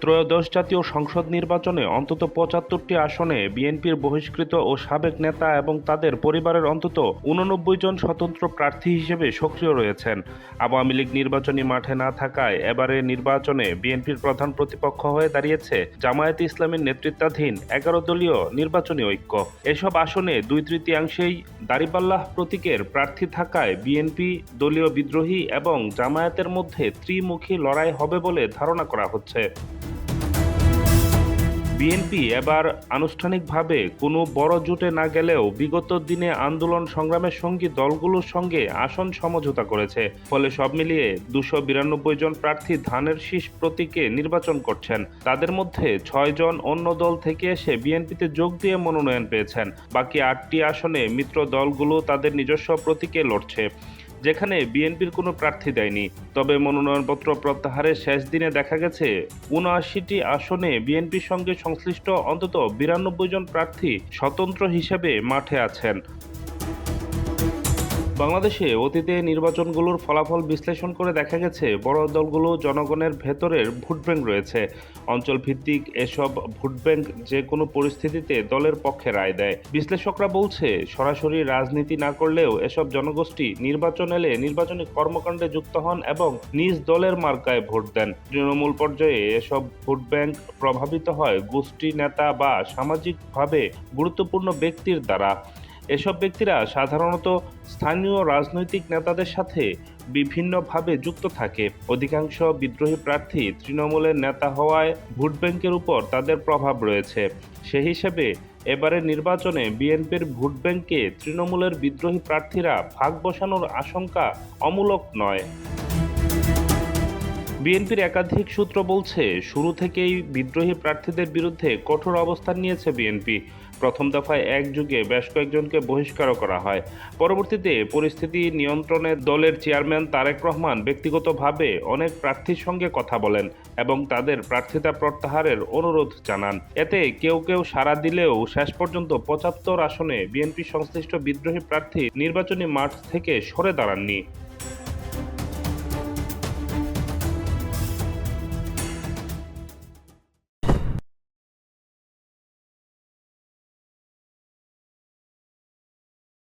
ত্রয়োদশ জাতীয় সংসদ নির্বাচনে অন্তত ৭৫টি আসনে বিএনপির বহিষ্কৃত ও সাবেক নেতা এবং তাদের পরিবারের অন্তত ৮৯ জন স্বতন্ত্র প্রার্থী হিসেবে সক্রিয় রয়েছেন। আওয়ামী লীগ নির্বাচনী মাঠে না থাকায় এবারের নির্বাচনে বিএনপির প্রধান প্রতিপক্ষ হয়ে দাঁড়িয়েছে জামায়াতে ইসলামীর নেতৃত্বাধীন ১১ দলীয় নির্বাচনী ঐক্য। এসব আসনে ২/৩ দাঁড়িপাল্লাহ প্রতীকের প্রার্থী থাকায় বিএনপি, দলীয় বিদ্রোহী এবং জামায়াতের মধ্যে ত্রিমুখী লড়াই হবে বলে ধারণা করা হচ্ছে। বিএনপি এবার আনুষ্ঠানিকভাবে কোনো বড় জোটে না গেলেও বিগত দিনে আন্দোলন সংগ্রামের সঙ্গী দলগুলোর সঙ্গে আসন সমঝোতা করেছে। ফলে সব মিলিয়ে ২৯২ জন প্রার্থী ধানের শীষ প্রতীকে নির্বাচন করছেন। তাদের মধ্যে ৬ জন অন্য দল থেকে এসে বিএনপিতে যোগ দিয়ে মনোনয়ন পেয়েছেন। বাকি ৮টি আসনে মিত্র দলগুলো তাদের নিজস্ব প্রতীকে লড়ছে, যেখানে বিএনপির কোনো প্রার্থী দেয়নি। তবে মনোনয়নপত্র প্রত্যাহারের শেষ দিনে দেখা গেছে ৭৯টি আসনে বিএনপির সঙ্গে সংশ্লিষ্ট অন্তত ৯২ জন প্রার্থী স্বতন্ত্র হিসেবে মাঠে আছেন। বাংলাদেশে অতীতে নির্বাচনগুলোর ফলাফল বিশ্লেষণ করে দেখা গেছে বড় দলগুলো জনগণের ভেতরের ভোটব্যাংক রয়েছে। অঞ্চলভিত্তিক এসব ভোটব্যাংক যে কোনো পরিস্থিতিতে দলের পক্ষে রায় দেয়। বিশ্লেষকরা বলছে, সরাসরি রাজনীতি না করলেও এসব জনগোষ্ঠী নির্বাচন এলে নির্বাচনী কর্মকাণ্ডে যুক্ত হন এবং নিজ দলের মার্কায় ভোট দেন। তৃণমূল পর্যায়ে এসব ভোটব্যাংক প্রভাবিত হয় গোষ্ঠী, নেতা বা সামাজিকভাবে গুরুত্বপূর্ণ ব্যক্তির দ্বারা। এসব ব্যক্তিরা সাধারণত স্থানীয় রাজনৈতিক নেতাদের সাথে বিভিন্নভাবে যুক্ত থাকে। অধিকাংশ বিদ্রোহী প্রার্থী তৃণমূলের নেতা হওয়ায় ভোটব্যাংকের উপর তাদের প্রভাব রয়েছে। সেই হিসেবে এবারের নির্বাচনে বিএনপির ভোটব্যাংকে তৃণমূলের বিদ্রোহী প্রার্থীরা ভাগ বসানোর আশঙ্কা অমূলক নয়। বিএনপির একাধিক সূত্র বলছে, শুরু থেকেই বিদ্রোহী প্রার্থীদের বিরুদ্ধে কঠোর অবস্থান নিয়েছে বিএনপি। প্রথম দফায় একযোগে বেশ কয়েকজনকে বহিষ্কারও করা হয়। পরবর্তীতে পরিস্থিতি নিয়ন্ত্রণে দলের চেয়ারম্যান তারেক রহমান ব্যক্তিগতভাবে অনেক প্রার্থীর সঙ্গে কথা বলেন এবং তাদের প্রার্থিতা প্রত্যাহারের অনুরোধ জানান। এতে কেউ কেউ সাড়া দিলেও শেষ পর্যন্ত ৭৫ আসনে বিএনপি সংশ্লিষ্ট বিদ্রোহী প্রার্থী নির্বাচনী মাঠ থেকে সরে দাঁড়াননি।